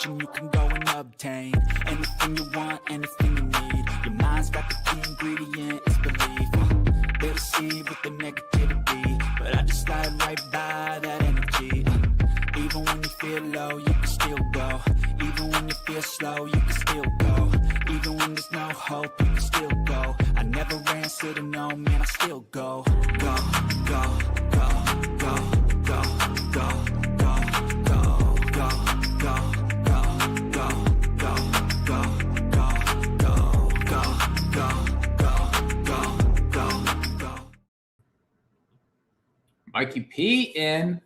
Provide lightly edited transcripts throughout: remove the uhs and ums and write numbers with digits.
fortune you can go and obtain. Anything you want, anything you need. Your mind's got the key ingredient, it's belief. They'll deceive with the negativity, but I just slide right by that energy. Even when you feel low, you can still go. Even when you feel slow, you can still go. Even when there's no hope, you can still go. I never answer to no, man, I still go. Go, go, go, go, go, go, go, go, go, go, go, go, go, go, go. Mikee P in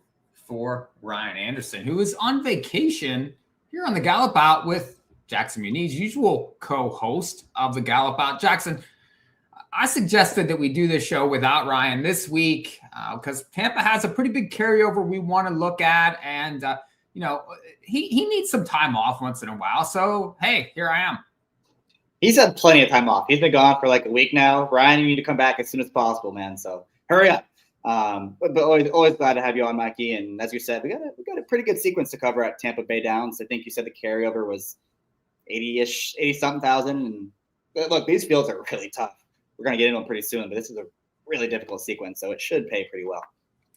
for Ryan Anderson, who is on vacation here on the Gallop Out with Jackson Muniz, usual co-host of the Gallop Out. Jackson, I suggested that we do this show without Ryan this week because Tampa has a pretty big carryover we want to look at, and he needs some time off once in a while. So hey, here I am. He's had plenty of time off. He's been gone for like a week now. Ryan, you need to come back as soon as possible, man. So hurry up. But always glad to have you on, Mikey. And as you said, we got a pretty good sequence to cover at Tampa Bay Downs. I think you said the carryover was 80-something thousand. And look, these fields are really tough. We're going to get into them pretty soon, but this is a really difficult sequence, so it should pay pretty well.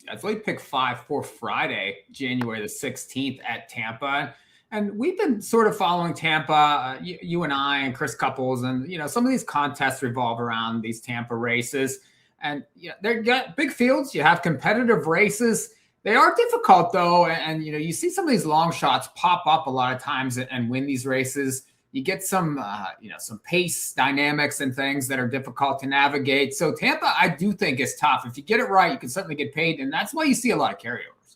It's late pick 5 for Friday, January the 16th at Tampa. And we've been sort of following Tampa, you and I and Chris Couples, and some of these contests revolve around these Tampa races. And they've got big fields. You have competitive races. They are difficult, though. And you see some of these long shots pop up a lot of times and win these races. You get some pace dynamics and things that are difficult to navigate. So Tampa, I do think, is tough. If you get it right, you can certainly get paid. And that's why you see a lot of carryovers.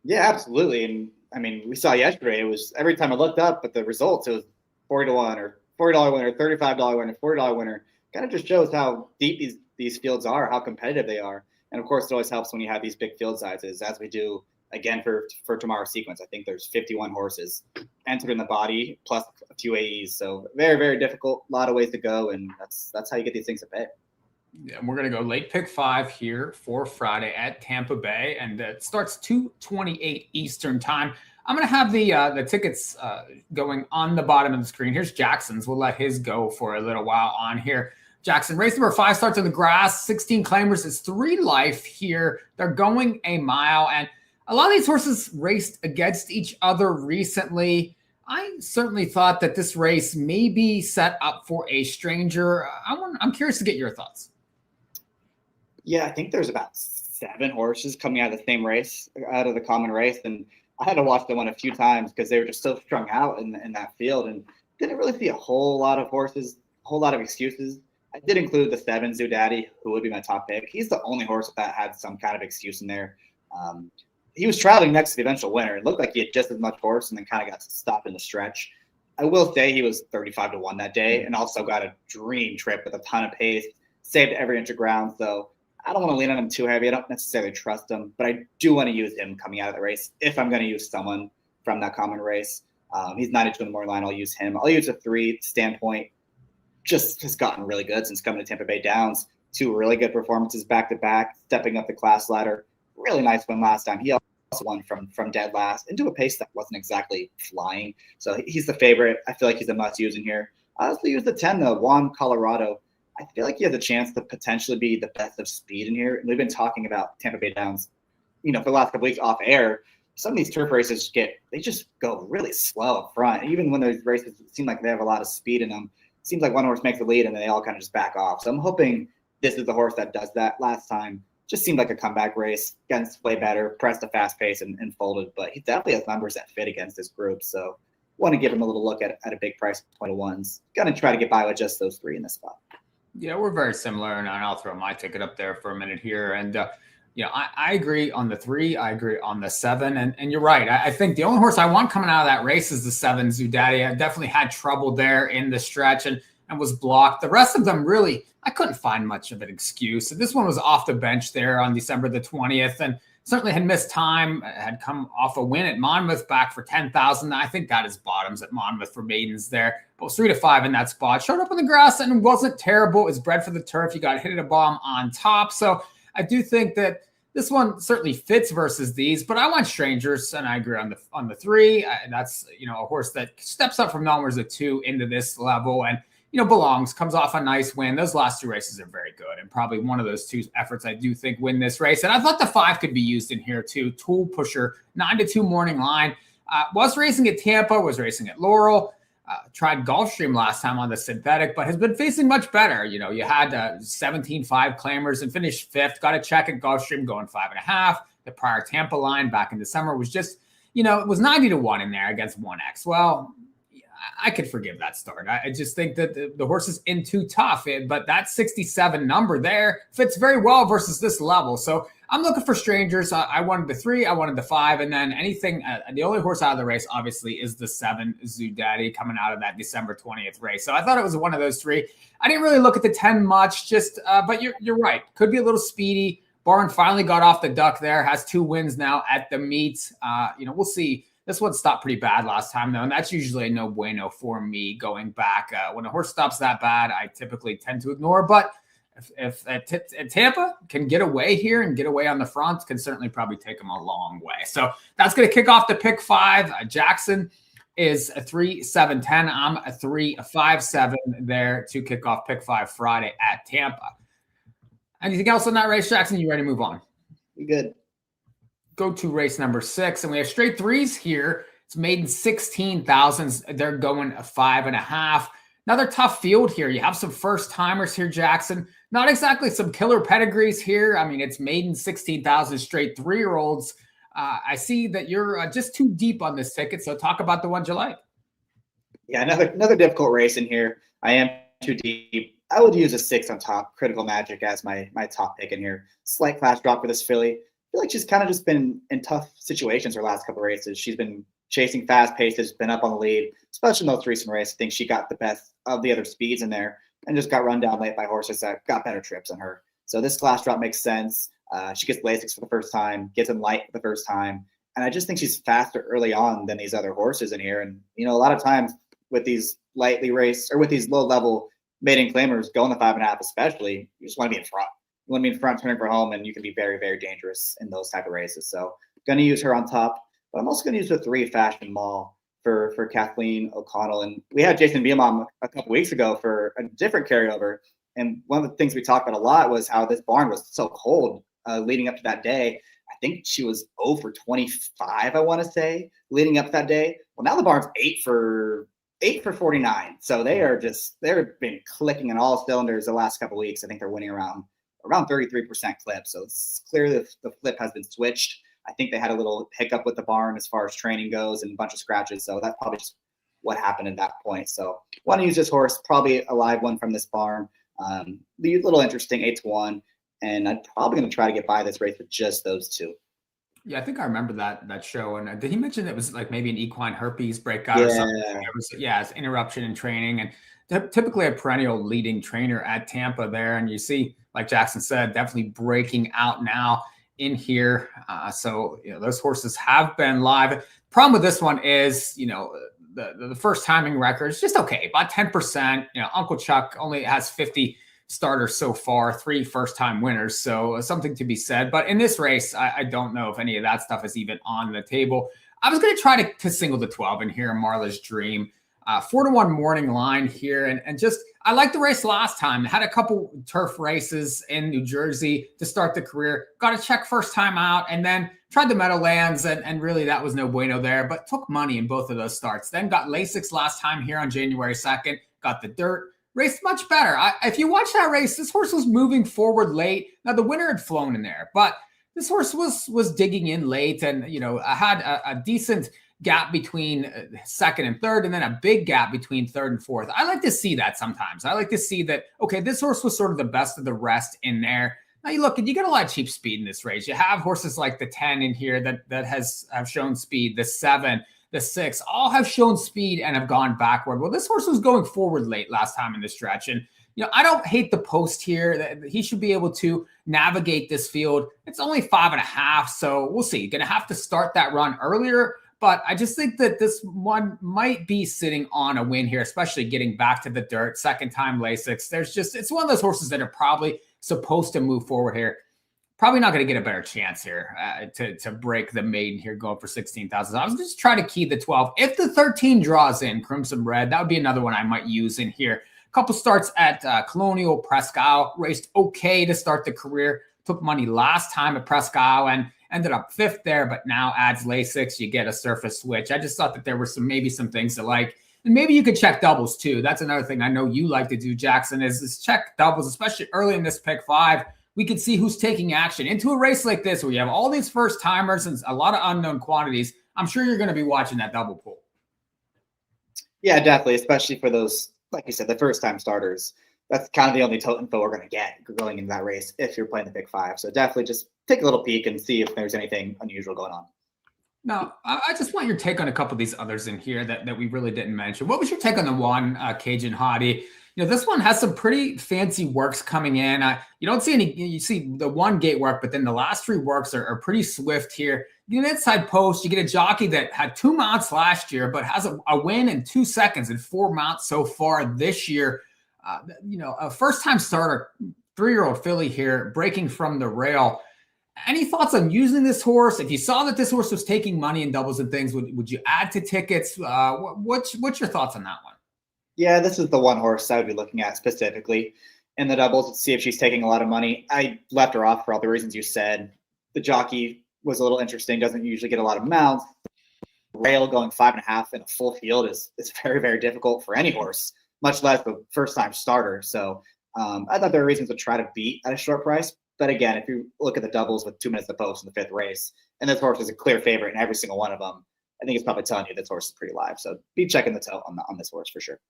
Yeah, absolutely. And I mean, we saw yesterday, it was every time I looked up at the results, it was 40-1 or $40 winner, $35 winner, $40 winner. Kind of just shows how deep these fields are, how competitive they are. And of course, it always helps when you have these big field sizes, as we do again for tomorrow's sequence. I think there's 51 horses entered in the body plus a few AEs. So very, very difficult, a lot of ways to go. And that's how you get these things to pay. Yeah, and we're going to go late pick 5 here for Friday at Tampa Bay. And it starts 2:28 Eastern time. I'm going to have the tickets going on the bottom of the screen. Here's Jackson's. We'll let his go for a little while on here. Jackson, race number 5 starts on the grass. 16 claimers. It's 3 life here. They're going a mile. And a lot of these horses raced against each other recently. I certainly thought that this race may be set up for a stranger. I'm curious to get your thoughts. Yeah, I think there's about 7 horses coming out of the same race, out of the common race. And I had to watch the one a few times because they were just so strung out in that field and didn't really see a whole lot of horses, a whole lot of excuses. I did include the 7 Zoodaddy, who would be my top pick. He's the only horse that had some kind of excuse in there. He was traveling next to the eventual winner. It looked like he had just as much horse and then kind of got stopped in the stretch. I will say he was 35-1 that day and also got a dream trip with a ton of pace, saved every inch of ground. So I don't want to lean on him too heavy. I don't necessarily trust him, but I do want to use him coming out of the race. If I'm going to use someone from that common race, he's 92 in the morning line. I'll use him. I'll use a 3 Standpoint. Just has gotten really good since coming to Tampa Bay Downs. 2 really good performances back-to-back, stepping up the class ladder. Really nice win last time. He also won from dead last into a pace that wasn't exactly flying. So he's the favorite. I feel like he's a must-use in here. I also use the 10, though, Juan Colorado. I feel like he has a chance to potentially be the best of speed in here. And we've been talking about Tampa Bay Downs, for the last couple weeks off air. Some of these turf races they just go really slow up front. Even when those races seem like they have a lot of speed in them, it seems like one horse makes the lead and then they all kind of just back off. So I'm hoping this is the horse that does that. Last time just seemed like a comeback race, against to play better, pressed a fast pace and folded. But he definitely has numbers that fit against this group. So want to give him a little look at a big price point of ones. Going to try to get by with just those 3 in this spot. Yeah, we're very similar, and I'll throw my ticket up there for a minute here. And, I agree on the 3. I agree on the 7. And you're right. I think the only horse I want coming out of that race is the 7, Zoodaddy. I definitely had trouble there in the stretch and was blocked. The rest of them, really, I couldn't find much of an excuse. So this one was off the bench there on December the 20th and certainly had missed time, had come off a win at Monmouth back for 10,000. I think got his bottoms at Monmouth for maidens there. But was 3-5 in that spot. Showed up on the grass and wasn't terrible. It was bred for the turf. You got hit at a bomb on top. So I do think that This one certainly fits versus these, but I want Strangers, and I agree on the 3. That's, a horse that steps up from numbers of 2 into this level, and belongs, comes off a nice win. Those last 2 races are very good, and probably one of those 2 efforts I do think win this race. And I thought the 5 could be used in here too. Tool Pusher, 9-2 morning line. Was racing at Tampa, was racing at Laurel. Tried Gulfstream last time on the synthetic, but has been facing much better. You had 17.5 claimers and finished 5th. Got a check at Gulfstream going 5.5. The prior Tampa line back in December was just, it was 90-1 in there against 1X. Well, I could forgive that start. I just think that the horse is in too tough, but that 67 number there fits very well versus this level. So I'm looking for Strangers. I wanted the 3, I wanted the 5, and then anything. The only horse out of the race, obviously, is the 7, Zoo Daddy, coming out of that December 20th race. So I thought it was one of those 3. I didn't really look at the 10 much, but you're right. Could be a little speedy. Barn finally got off the duck there, has 2 wins now at the meets. We'll see. This one stopped pretty bad last time, though, and that's usually a no bueno for me going back. When a horse stops that bad, I typically tend to ignore. But if Tampa can get away here and get away on the front, can certainly probably take them a long way. So that's going to kick off the pick 5. Jackson is a 3-7-10. I'm a 3-5-7 there to kick off pick 5 Friday at Tampa. Anything else on that race, Jackson? You ready to move on? You good? Go to race number 6, and we have straight 3s here. It's maiden 16,000s. They're going 5.5. Another tough field here. You have some first timers here, Jackson. Not exactly some killer pedigrees here. I mean, it's maiden 16,000 straight 3-year-olds. I see that you're just too deep on this ticket. So talk about the ones you like. Yeah, another difficult race in here. I am too deep. I would use a 6 on top. Critical Magic as my top pick in here. Slight class drop for this filly. I feel like she's kind of just been in tough situations her last couple of races. She's been chasing fast paces, been up on the lead, especially in those recent races. I think she got the best of the other speeds in there and just got run down late by horses that got better trips than her. So this class drop makes sense. She gets Lasix for the first time, gets in light for the first time. And I just think she's faster early on than these other horses in here. And, a lot of times with these lightly raced or with these low level maiden claimers going the 5.5, especially, you just want to be in front. You want to be in front, turning for home, and you can be very, very dangerous in those type of races. So going to use her on top, but I'm also going to use the 3 Fashion Mall for Kathleen O'Connell. And we had Jason Beam on a couple weeks ago for a different carryover. And one of the things we talked about a lot was how this barn was so cold leading up to that day. I think she was 0 for 25, I want to say, leading up to that day. Well, now the barn's 8 for 49. So they've been clicking on all cylinders the last couple of weeks. I think they're winning around 33% clip. So it's clear that the flip has been switched. I think they had a little hiccup with the barn as far as training goes and a bunch of scratches. So that's probably just what happened at that point. So want to use this horse, probably a live one from this barn. The little interesting 8-1. And I'm probably going to try to get by this race with just those 2. Yeah, I think I remember that show. And did he mention it was like maybe an equine herpes breakout or something? It's interruption in training. And typically a perennial leading trainer at Tampa there. And you see, like Jackson said, definitely breaking out now in here. So those horses have been live. Problem with this one is, the first timing record is just okay, about 10%. Uncle Chuck only has 50 starters so far, 3 first-time winners. So something to be said. But in this race, I don't know if any of that stuff is even on the table. I was going to try to single the 12 in here, Marla's Dream. 4-1 morning line here. And just, I liked the race last time. Had a couple turf races in New Jersey to start the career. Got a check first time out and then tried the Meadowlands and really that was no bueno there, but took money in both of those starts. Then got Lasix last time here on January 2nd. Got the dirt. Raced much better. If you watch that race, this horse was moving forward late. Now the winner had flown in there, but this horse was digging in late and, I had a decent gap between second and third, and then a big gap between third and fourth. I like to see that sometimes. I like to see that, okay, this horse was sort of the best of the rest in there. Now you look, and you get a lot of cheap speed in this race. You have horses like the 10 in here that have shown speed, the 7, the 6, all have shown speed and have gone backward. Well, this horse was going forward late last time in the stretch. And, I don't hate the post here. He should be able to navigate this field. It's only 5.5, so we'll see. Going to have to start that run earlier. But I just think that this one might be sitting on a win here, especially getting back to the dirt, second time Lasix. It's one of those horses that are probably supposed to move forward here. probably not going to get a better chance here to break the maiden here going for 16,000. I was just trying to key the 12. If the 13 draws in Crimson Red, that would be another one I might use in here. A couple starts at Colonial Presque Isle, raced okay to start the career. Took money last time at Presque Isle and ended up 5th there, but now adds Lasix. You get a surface switch. I just thought that there were maybe some things to like. And maybe you could check doubles too. That's another thing I know you like to do, Jackson, is check doubles, especially early in this pick 5. We could see who's taking action into a race like this where you have all these first timers and a lot of unknown quantities. I'm sure you're going to be watching that double pool. Yeah, definitely, especially for those, like you said, the first time starters. That's kind of the only info we're going to get going into that race if you're playing the pick 5. So definitely just take a little peek and see if there's anything unusual going on. Now, I just want your take on a couple of these others in here that we really didn't mention. What was your take on the one, Cajun Hottie? This one has some pretty fancy works coming in. You don't see any, you see the one gate work, but then the last 3 works are pretty swift here. You get an inside post, you get a jockey that had 2 mounts last year, but has a win in 2 seconds and 4 mounts so far this year. A first-time starter, 3-year-old filly here, breaking from the rail. Any thoughts on using this horse? If you saw that this horse was taking money in doubles and things, would you add to tickets? What's your thoughts on that one? Yeah, this is the one horse I would be looking at specifically in the doubles to see if she's taking a lot of money. I left her off for all the reasons you said. The jockey was a little interesting, doesn't usually get a lot of mounts. Rail going 5.5 in a full field is very, very difficult for any horse, much less the first-time starter. So I thought there were reasons to try to beat at a short price. But again, if you look at the doubles with 2 minutes to post in the 5th race, and this horse is a clear favorite in every single one of them, I think it's probably telling you this horse is pretty live. So be checking the toe on this horse for sure.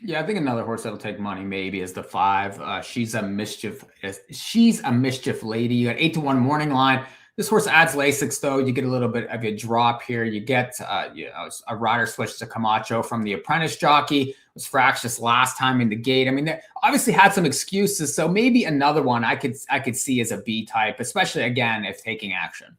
Yeah, I think another horse that'll take money maybe is the 5. She's a mischief lady. You got 8-1 morning line. This horse adds Lasix, though. You get a little bit of a drop here. You get a rider switch to Camacho from the apprentice jockey. Was fractious last time in the gate. I mean, they obviously had some excuses. So maybe another one I could see as a B type, especially again if taking action.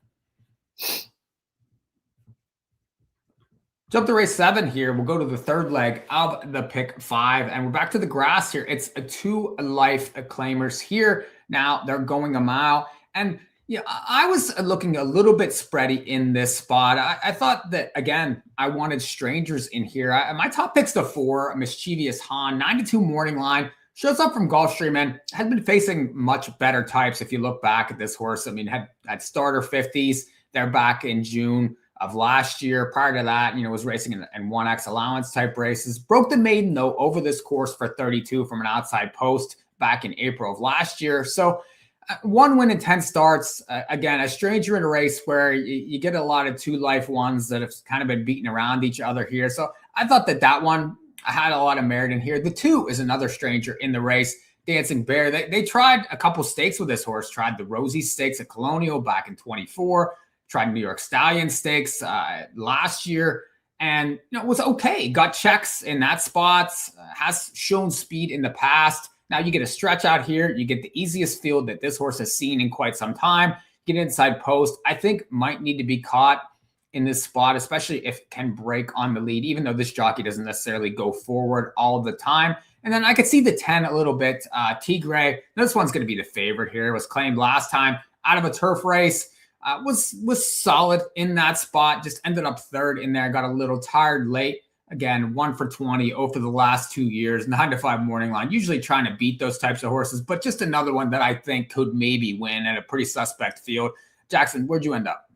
Jump to race 7 here. We'll go to the 3rd leg of the pick 5, and we're back to the grass here. It's a 2 life claimers here. Now they're going a mile, and I was looking a little bit spready in this spot. I thought that, again, I wanted strangers in here. My top pick's the 4, Mischievous Han, 9-2 morning line. Shows up from Gulfstream and has been facing much better types. If you look back at this horse, I mean, had starter 50s. They're back in June of last year. Prior to that, was racing in 1X allowance type races. Broke the maiden, though, over this course for 32 from an outside post back in April of last year. So 1 win in 10 starts. Again, a stranger in a race where you get a lot of 2 life ones that have kind of been beating around each other here. So I thought that one had a lot of merit in here. The 2 is another stranger in the race. Dancing Bear. They tried a couple stakes with this horse. Tried the Rosie Stakes at Colonial back in 24. Tried New York Stallion Stakes last year. And was okay. Got checks in that spot. Has shown speed in the past. Now you get a stretch out here. You get the easiest field that this horse has seen in quite some time. Get inside post. I think might need to be caught in this spot, especially if it can break on the lead, even though this jockey doesn't necessarily go forward all the time. And then I could see the 10 a little bit. Tigre, this one's going to be the favorite here. It was claimed last time out of a turf race. Was solid in that spot. Just ended up 3rd in there. Got a little tired late. Again, 1 for 20 over the last 2 years, 9-5 morning line. Usually trying to beat those types of horses, but just another one that I think could maybe win at a pretty suspect field. Jackson, where'd you end up?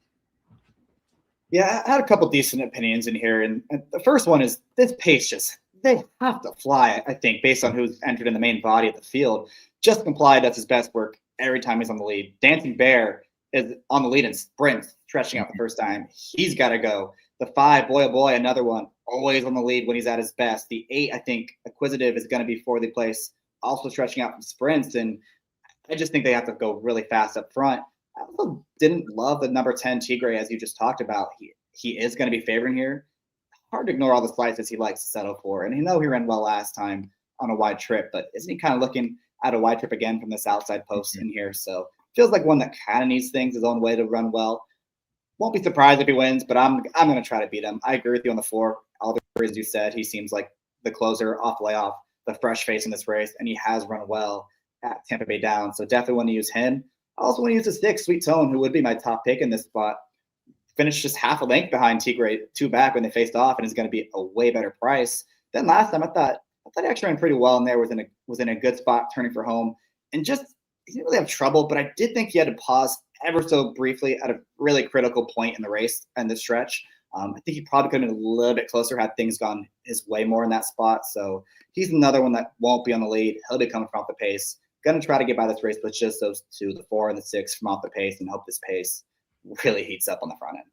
Yeah, I had a couple decent opinions in here, and the first one is this pace they have to fly. I think based on who's entered in the main body of the field. Just Comply does his best work every time he's on the lead. Dancing Bear is on the lead in sprints, stretching out the first time. He's got to go. The 5, boy, oh boy, another one, always on the lead when he's at his best. The 8, I think, Acquisitive is going to be 4th place, also stretching out from sprints. And I just think they have to go really fast up front. I also didn't love the number 10 Tigre, as you just talked about. He is going to be favoring here. Hard to ignore all the slices he likes to settle for. And he ran well last time on a wide trip, but isn't he kind of looking at a wide trip again from this outside post in here? So feels like one that kind of needs things his own way to run well. Won't be surprised if he wins, but I'm going to try to beat him. I agree with you on the 4. All the reasons you said, he seems like the closer off layoff, the fresh face in this race, and he has run well at Tampa Bay Downs. So definitely want to use him. I also want to use the 6, Sweet Tone, who would be my top pick in this spot. Finished just half a length behind Tigre 2 back when they faced off, and is going to be a way better price than last time. I thought he actually ran pretty well in there. Was in a good spot, turning for home, and just he didn't really have trouble. But I did think he had to pause ever so briefly at a really critical point in the race and the stretch. I think he probably could have been a little bit closer had things gone his way more in that spot. So he's another one that won't be on the lead. He'll be coming from off the pace. Going to try to get by this race, but just those 2, the 4 and the 6 from off the pace, and hope this pace really heats up on the front end.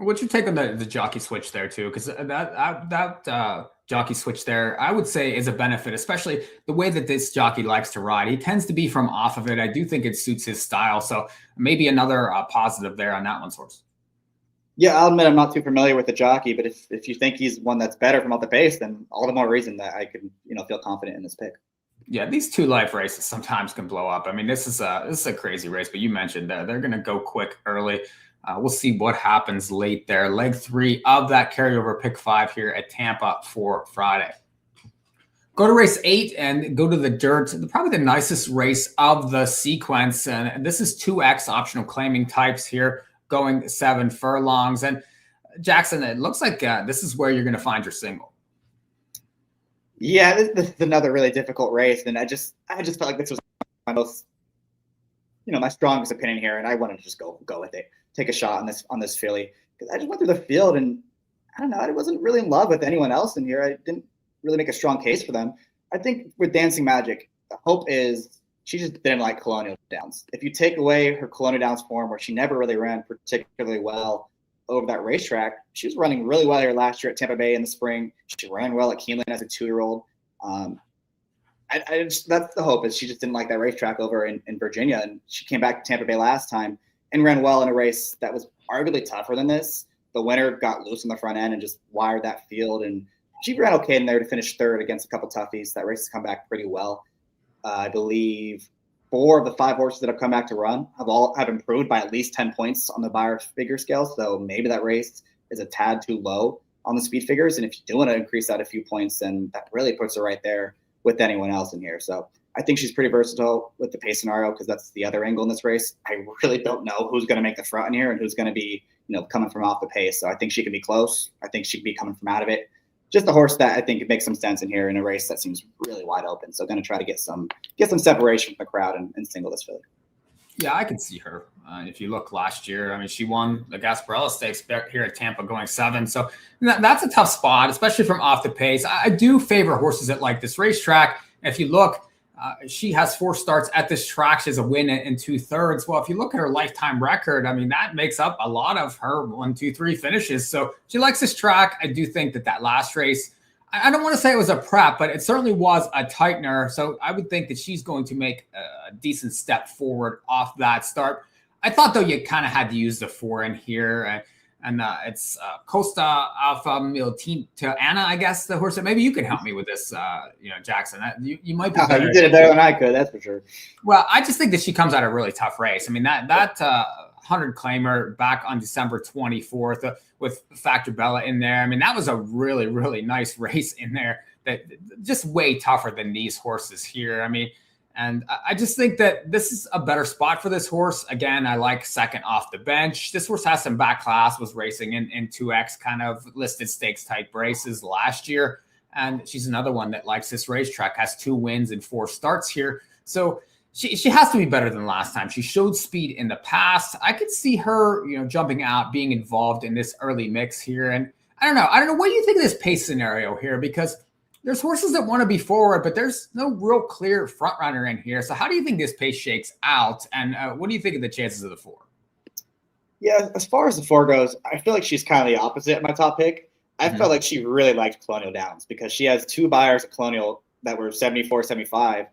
What's your take on the jockey switch there too? Because that jockey switch there, I would say, is a benefit, especially the way that this jockey likes to ride. He tends to be from off of it. I do think it suits his style. So maybe another positive there on that one, Source. Yeah, I'll admit I'm not too familiar with the jockey, but if you think he's one that's better from off the pace, then all the more reason that I can feel confident in this pick. Yeah, these 2 life races sometimes can blow up. I mean, this is a crazy race, but you mentioned that they're going to go quick early. We'll see what happens late there. Leg 3 of that carryover pick 5 here at Tampa for Friday. Go to race 8 and go to the dirt. Probably the nicest race of the sequence. And this is 2X optional claiming types here, going 7 furlongs. And Jackson, it looks like this is where you're going to find your single. Yeah, this is another really difficult race, and I just felt like this was my most, my strongest opinion here, and I wanted to just go with it, take a shot on this filly, because I just went through the field, and I don't know, I wasn't really in love with anyone else in here. I didn't really make a strong case for them. I think with Dancing Magic, the hope is she just didn't like Colonial Downs. If you take away her Colonial Downs form, where she never really ran particularly well over that racetrack, she was running really well here last year at Tampa Bay in the spring. She ran well at Keeneland as a 2-year-old. That's the hope, is she just didn't like that racetrack over in Virginia, and she came back to Tampa Bay last time and ran well in a race that was arguably tougher than this. The winner got loose on the front end and just wired that field, and she ran okay in there to finish 3rd against a couple toughies. That race has come back pretty well. I believe 4 of the 5 horses that have come back to run have improved by at least 10 points on the Beyer figure scale. So maybe that race is a tad too low on the speed figures. And if you do want to increase that a few points, then that really puts her right there with anyone else in here. So I think she's pretty versatile with the pace scenario, because that's the other angle in this race. I really don't know who's going to make the front in here and who's going to be, coming from off the pace. So I think she can be close. I think she can be coming from out of it. Just a horse that I think it makes some sense in here in a race that seems really wide open. So going to try to get some separation from the crowd and single this filly. Yeah, I can see her. If you look last year, I mean, she won the Gasparilla Stakes here at Tampa going 7. So that's a tough spot, especially from off the pace. I do favor horses that like this racetrack. And if you look, she has 4 starts at this track. She has a win in 2/3. Well, if you look at her lifetime record, I mean, that makes up a lot of her 1, 2, 3 finishes. So she likes this track. I do think that last race, I don't want to say it was a prep, but it certainly was a tightener. So I would think that she's going to make a decent step forward off that start. I thought, though, you kind of had to use the 4 in here. And it's Costa Alpha Miltina Anna, I guess, the horse. Maybe you can help me with this, Jackson. You might be better. You did it better than I could, that's for sure. Well, I just think that she comes out a really tough race. I mean, that 100 claimer back on December 24th with Factor Bella in there. I mean, that was a really, really nice race in there, that just way tougher than these horses here. I mean, and I just think that this is a better spot for this horse. Again, I like second off the bench. This horse has some back class, was racing in 2X kind of listed stakes type races last year. And she's another one that likes this racetrack, has 2 wins and 4 starts here. So she has to be better than last time. She showed speed in the past. I could see her, jumping out, being involved in this early mix here. And I don't know. What do you think of this pace scenario here? Because there's horses that want to be forward, but there's no real clear front runner in here. So how do you think this pace shakes out? And what do you think of the chances of the 4? Yeah, as far as the 4 goes, I feel like she's kind of the opposite of my top pick. I felt like she really liked Colonial Downs, because she has 2 buyers at Colonial that were 74, 75.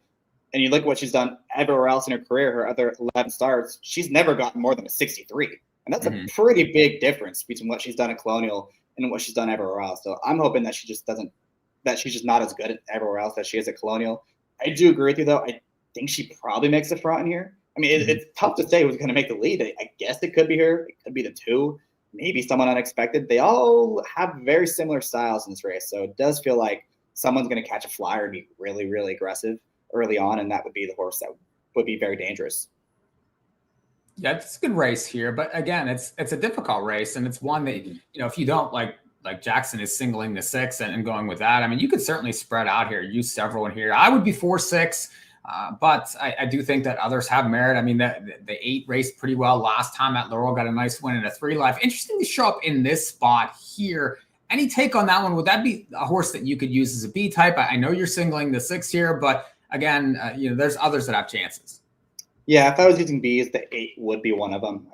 And you look at what she's done everywhere else in her career, her other 11 starts, she's never gotten more than a 63. And that's a pretty big difference between what she's done at Colonial and what she's done everywhere else. So I'm hoping that she's just not as good everywhere else as she is at Colonial. I do agree with you, though. I think she probably makes the front in here. I mean, it's tough to say who's going to make the lead. I guess it could be her. It could be the 2, maybe someone unexpected. They all have very similar styles in this race. So it does feel like someone's going to catch a flyer and be really, really aggressive early on, and that would be the horse that would be very dangerous. Yeah, it's a good race here, but again, it's a difficult race, and it's one that if you don't like Jackson is singling the 6 and going with that. I mean, you could certainly spread out here, use several in here. I would be 4-6, but I do think that others have merit. I mean, the 8 raced pretty well last time at Laurel, got a nice win in a 3 life. Interesting to show up in this spot here. Any take on that one? Would that be a horse that you could use as a B type? I know you're singling the 6 here, but again, there's others that have chances. Yeah, if I was using Bs, the 8 would be one of them.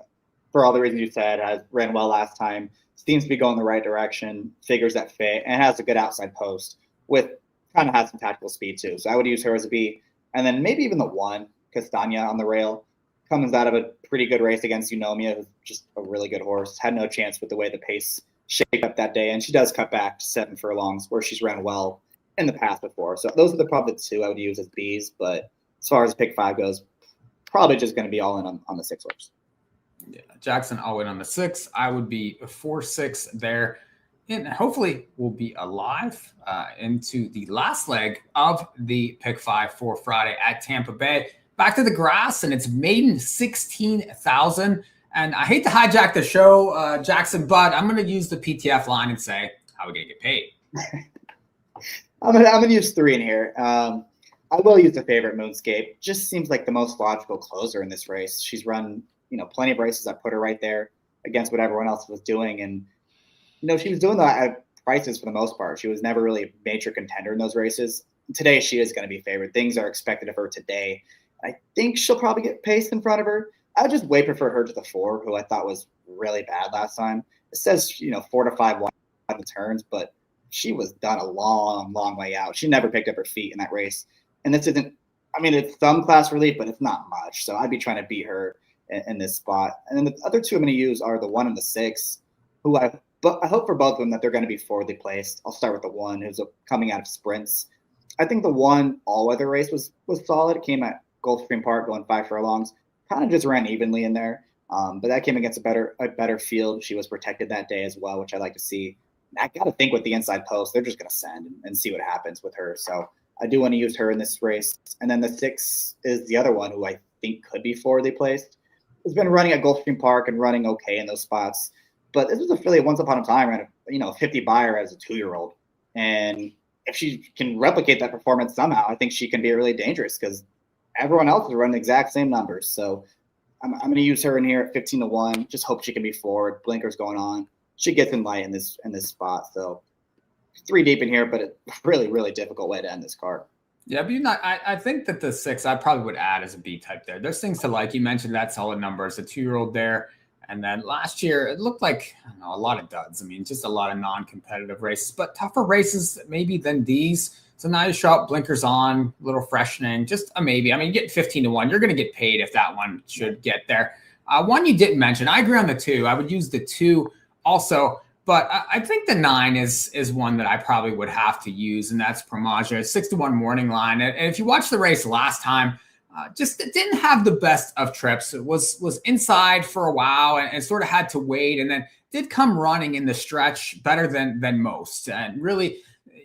For all the reasons you said, has ran well last time, seems to be going the right direction, figures that fit, and has a good outside post with kind of has some tactical speed too. So I would use her as a B. And then maybe even the 1, Castagna on the rail, comes out of a pretty good race against Eunomia, who's just a really good horse. Had no chance with the way the pace shaped up that day. And she does cut back to 7 furlongs where she's ran well in the past before. So those are probably the 2 I would use as Bs. But as far as pick 5 goes, probably just going to be all in on the 6 horse. Yeah, Jackson all in on the 6. I would be 4-6 there. And hopefully we'll be alive into the last leg of the pick 5 for Friday at Tampa Bay. Back to the grass, and it's maiden 16,000. And I hate to hijack the show, Jackson, but I'm going to use the PTF line and say, how are we going to get paid? I'm gonna use 3 in here. I will use the favorite Moonscape. Just seems like the most logical closer in this race. She's run, plenty of races that put her right there against what everyone else was doing. And, she was doing that at prices for the most part. She was never really a major contender in those races. Today, she is going to be favored. Things are expected of her today. I think she'll probably get paced in front of her. I would just way prefer her to the 4, who I thought was really bad last time. It says, 4 to 5 wide the turns, but she was done a long, long way out. She never picked up her feet in that race. And this isn't, it's some class relief, but it's not much. So I'd be trying to beat her in this spot. And then the other 2 I'm going to use are the 1 and the 6, who I hope for both of them that they're going to be forwardly placed. I'll start with the 1 who's coming out of sprints. I think the 1 all-weather race was solid. It came at Gulfstream Park going 5 furlongs. Kind of just ran evenly in there. But that came against a better field. She was protected that day as well, which I like to see. I got to think with the inside post, they're just going to send and see what happens with her. So I do want to use her in this race. And then the 6 is the other one who I think could be forwardly placed. Has been running at Gulfstream Park and running okay in those spots. But this was a filly once upon a time ran a 50 buyer as a 2-year-old. And if she can replicate that performance somehow, I think she can be really dangerous because everyone else is running the exact same numbers. So I'm going to use her in here at 15 to 1. Just hope she can be forward. Blinkers going on. She gets in light in this spot. So 3 deep in here, but a really, really difficult way to end this card. Yeah, but I think that the 6 I probably would add as a B type there. There's things to like. You mentioned that solid number as a 2-year-old there. And then last year, it looked like a lot of duds. Just a lot of non-competitive races, but tougher races maybe than these. So now you show up, blinkers on, little freshening, just a maybe. You get 15 to 1. You're going to get paid if that one should get there. One you didn't mention, I agree on the 2. I would use the 2 also, but I think the 9 is one that I probably would have to use, and that's Pramaja, 6 to 1 morning line. And if you watch the race last time, just didn't have the best of trips. It was inside for a while and sort of had to wait, and then did come running in the stretch better than most. And really,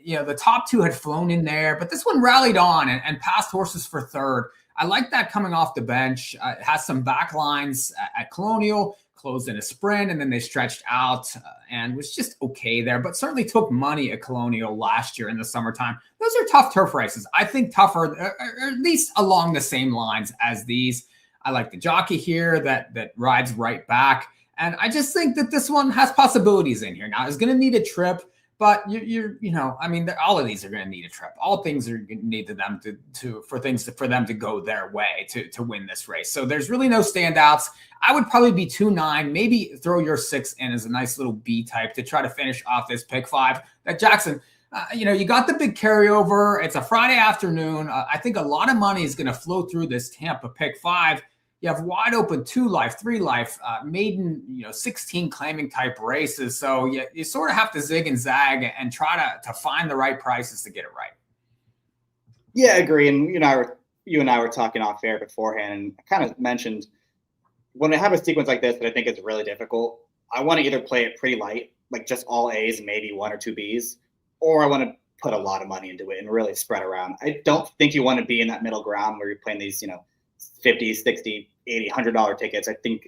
the top 2 had flown in there, but this one rallied on and passed horses for 3rd. I like that coming off the bench. It has some back lines at Colonial, closed in a sprint, and then they stretched out and was just okay there, but certainly took money at Colonial last year in the summertime. Those are tough turf races. I think tougher, or at least along the same lines as these. I like the jockey here that rides right back. And I just think that this one has possibilities in here. Now, it's going to need a trip, but all of these are going to need a trip. All things are going to need them for them to go their way to win this race. So there's really no standouts. I would probably be 2-9, maybe throw your 6 in as a nice little B type to try to finish off this pick 5. That Jackson, you got the big carryover. It's a Friday afternoon. I think a lot of money is going to flow through this Tampa pick 5. You have wide open 2 life, 3 life, maiden, 16 claiming type races. So you sort of have to zig and zag and try to find the right prices to get it right. Yeah, I agree. And you and I were talking off air beforehand, and I kind of mentioned when I have a sequence like this that I think is really difficult, I want to either play it pretty light, like just all A's and maybe 1 or 2 B's, or I want to put a lot of money into it and really spread around. I don't think you want to be in that middle ground where you're playing these, 50, 60, $80, $100 tickets. I think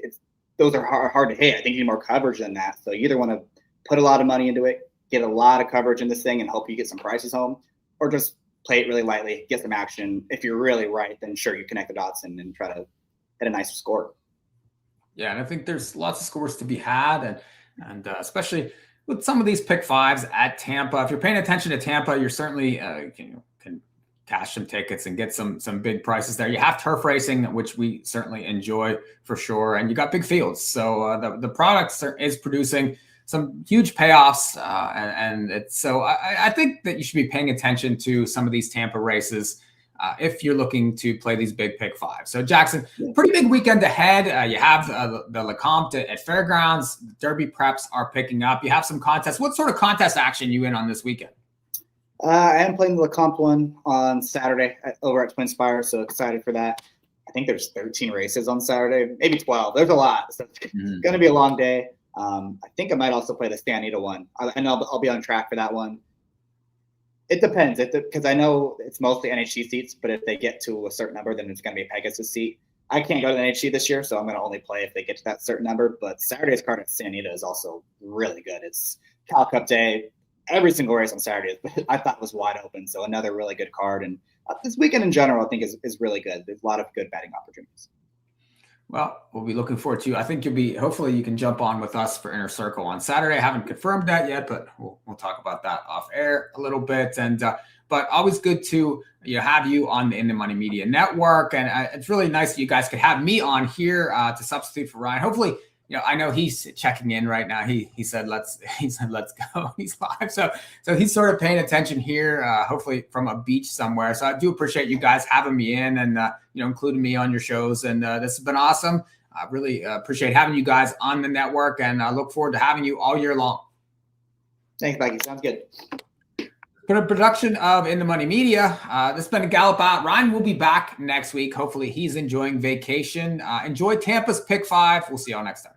those are hard to hit. I think you need more coverage than that. So you either want to put a lot of money into it, get a lot of coverage in this thing, and hope you get some prices home, or just play it really lightly, get some action. If you're really right, then sure, you connect the dots and try to hit a nice score. Yeah, and I think there's lots of scores to be had, and especially with some of these pick fives at Tampa. If you're paying attention to Tampa, you're certainly can cash some tickets and get some big prices there. You have turf racing, which we certainly enjoy for sure, and you got big fields. So the product is producing some huge payoffs, and it's so I think that you should be paying attention to some of these Tampa races if you're looking to play these big pick fives. So Jackson, pretty big weekend ahead. You have the Lecomte at Fairgrounds. The Derby preps are picking up. You have some contests. What sort of contest action you in on this weekend? I am playing the Lecomte one on Saturday over at Twin Spire, so excited for that. I think there's 13 races on Saturday, maybe 12. There's a lot. So it's going to be a long day. I think I might also play the Santa Anita one, and I'll be on track for that one. It depends, because I know it's mostly NHC seats, but if they get to a certain number, then it's going to be a Pegasus seat. I can't go to the NHC this year, so I'm going to only play if they get to that certain number. But Saturday's card at Santa Anita is also really good. It's Cal Cup Day. Every single race on Saturday I thought was wide open, so another really good card. And this weekend in general, I think is really good. There's a lot of good betting opportunities. Well, we'll be looking forward to. I think hopefully you can jump on with us for Inner Circle on Saturday. I haven't confirmed that yet, but we'll talk about that off air a little bit. And but always good to have you on the In the Money Media Network, and it's really nice that you guys could have me on here to substitute for Ryan. Hopefully, I know he's checking in right now. He said let's go. He's live, so he's sort of paying attention here. Hopefully from a beach somewhere. So I do appreciate you guys having me in and including me on your shows. And this has been awesome. I really appreciate having you guys on the network, and I look forward to having you all year long. Thanks, Mikey. Sounds good. For a production of In the Money Media, this has been a Gallop Out. Ryan will be back next week. Hopefully he's enjoying vacation. Enjoy Tampa's Pick 5. We'll see y'all next time.